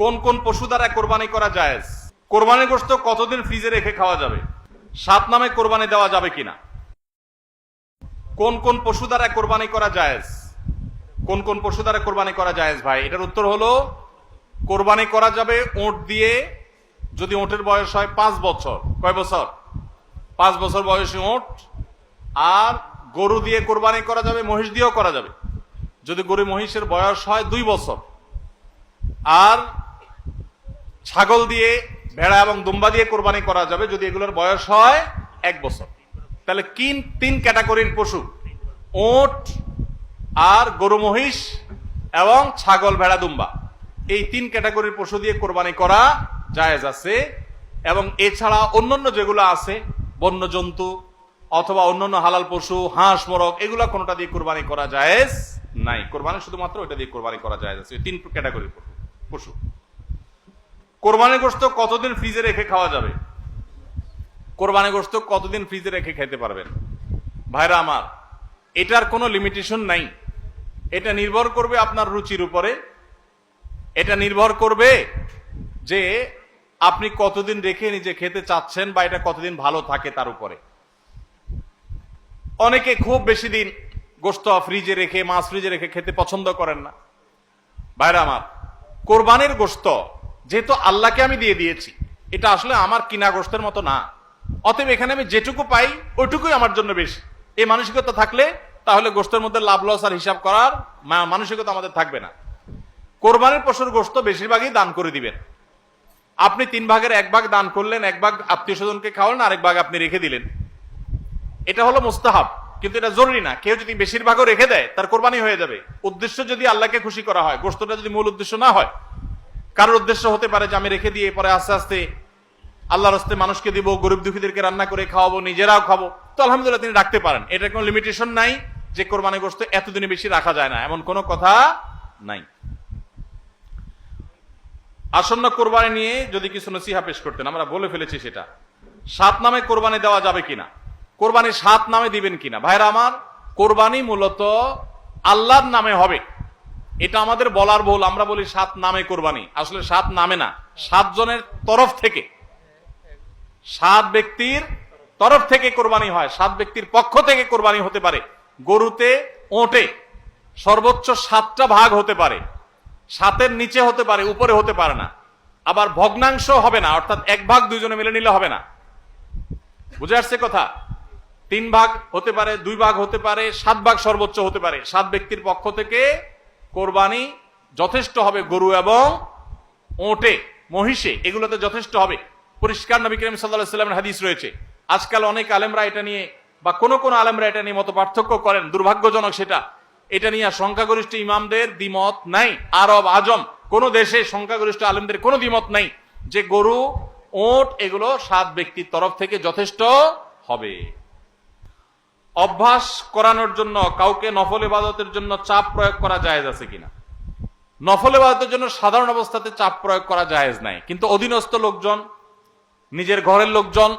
কোন কোন পশু দ্বারা কোরবানি করা জায়েজ? কোরবানির গোশত কতদিন ফ্রিজে রেখে খাওয়া যাবে? 7 নামে কোরবানি দেওয়া যাবে কিনা? কোন কোন পশু দ্বারা কোরবানি করা জায়েজ? কোন কোন পশু দ্বারা কোরবানি করা জায়েজ ভাই? এটার উত্তর হলো, কোরবানি করা যাবে ওঁট দিয়ে, যদি ওঁটের বয়স হয় 5 বছর। কয় বছর? 5 বছর বয়সী ওঁট। আর গরু দিয়ে কোরবানি করা যাবে, মহিষ দিয়েও করা যাবে, যদি গরু মহিষের বয়স হয় 2 বছর। আর ছাগল দিয়ে, ভেড়া এবং দুম্বা দিয়ে কোরবানি করা যাবে, যদি এগুলোর বয়স হয় 1 বছর। তাহলে 3 ক্যাটাগরির পশু, ওট আর গরু মহিষ এবং ছাগল ভেড়া দুম্বা, এই 3 ক্যাটাগরির পশু দিয়ে কোরবানি করা জায়েজ আছে। এবং এছাড়া অন্যান্য যেগুলো আছে, বন্য জন্তু অথবা অন্যান্য হালাল পশু, হাঁস মোরগ, এগুলা কোনোটা দিয়ে কোরবানি করা জায়েজ নাই। কোরবানি শুধুমাত্র ওইটা দিয়ে কোরবানি করা জায়েজ আছে, 3 ক্যাটাগরির পশু। কোরবানির গোশত কতদিন ফ্রিজে রেখে খাওয়া যাবে? কোরবানির গোশত কতদিন ফ্রিজে রেখে খেতে পারবেন? ভাইরা আমার, এটার কোনো লিমিটেশন নাই। এটা নির্ভর করবে আপনার রুচির উপরে। এটা নির্ভর করবে যে আপনি কতদিন রেখে নিজে খেতে চাচ্ছেন, বা এটা কতদিন ভালো থাকে তার উপরে। অনেকে খুব বেশি দিন গোশত ফ্রিজে রেখে, মাছ ফ্রিজে রেখে খেতে পছন্দ করেন না। ভাইরা আমার, কোরবানির গোশত যেহেতু আল্লাহকে আমি দিয়ে দিয়েছি, এটা আসলে আমার কিনা গোশতের মতো না। অতএব এখানে আমি যেটুকু পাই ওইটুকুই আমার জন্য বেশি, এই মানসিকতা থাকলে তাহলে গোশতের মধ্যে লাভ লস আর হিসাব করার মানসিকতা আমাদের থাকবে না। কোরবানির পশুর গোশত বেশিরভাগই দান করে দিবেন। আপনি 3 ভাগের 1 ভাগ দান করলেন, 1 ভাগ আত্মীয় স্বজনকে খাওয়ালেন, আরেক ভাগ আপনি রেখে দিলেন। এটা হলো মুস্তাহাব, কিন্তু এটা জরুরি না। কেউ যদি বেশিরভাগও রেখে দেয় তার কোরবানি হয়ে যাবে। উদ্দেশ্য যদি আল্লাহকে খুশি করা হয়, গোশতটা যদি মূল উদ্দেশ্য না হয়। কারোর উদ্দেশ্য হতে পারে যে আমি রেখে দিয়ে পরে আস্তে আস্তে আল্লাহর রাস্তে মানুষকে দিব, গরিব দুঃখীদেরকে রান্না করে খাওয়াবো, নিজেরাও খাবো, তো আলহামদুলিল্লাহ তিনি রাখতে পারেন। এটা কোনো লিমিটেশন নাই যে কোরবানি গোশত এতদিনে বেশি রাখা যায় না, এমন কোনো কথা নাই। আসন্ন কোরবানি নিয়ে যদি কিছু নসিহা পেশ করতেন, আমরা বলে ফেলেছি সেটা। 7 নামে কোরবানি দেওয়া যাবে কিনা? কোরবানি 7 নামে দিবেন কিনা? ভাইরা আমার, কোরবানি মূলত আল্লাহর নামে হবে, এটা আমাদের বলার ভুল। আমরা বলি 7 নামে কোরবানি, আসলে 7 নামে না, 7 জনের তরফ থেকে, 7 ব্যক্তির তরফ থেকে কোরবানি হয়, 7 ব্যক্তির পক্ষ থেকে কোরবানি হতে পারে। গরুতে, ওটে সর্বোচ্চ 7টা ভাগ হতে পারে, 7-এর নিচে হতে পারে, উপরে হতে পারে না। আবার ভগ্নাংশ হবে না, অর্থাৎ 1 ভাগ 2 জনে মিলে নিলে হবে না। বুঝে আসছে কথা? 3 ভাগ হতে পারে, 2 ভাগ হতে পারে, 7 ভাগ সর্বোচ্চ হতে পারে। 7 ব্যক্তির পক্ষ থেকে কোরবানি যথেষ্ট হবে। গরু এবং ওটে, মহিষে, এগুলোতে যথেষ্ট হবে। পরিষ্কার নবী করিম সাল্লাল্লাহু আলাইহি ওয়াসাল্লামের হাদিস রয়েছে। আজকাল অনেক আলেমরা এটা নিয়ে, বা কোন কোন আলেমরা এটা নিয়ে মত পার্থক্য করেন, দুর্ভাগ্যজনক সেটা। এটা নিয়ে সংখ্যাগরিষ্ঠ ইমামদের দ্বিমত নাই। আরব আজম কোন দেশে সংখ্যাগরিষ্ঠ আলেমদের কোনো দ্বিমত নাই যে গরু, ওট এগুলো 7 ব্যক্তির তরফ থেকে যথেষ্ট হবে। অভ্যাস করানোর জন্য কাউকে নফল ইবাদতের জন্য চাপ প্রয়োগ করা জায়েজ আছে কিনা? নফল ইবাদতের জন্য সাধারণ অবস্থাতে চাপ প্রয়োগ করা জায়েজ নাই, কিন্তু অধীনস্থ লোকজন, নিজের ঘরের লোকজন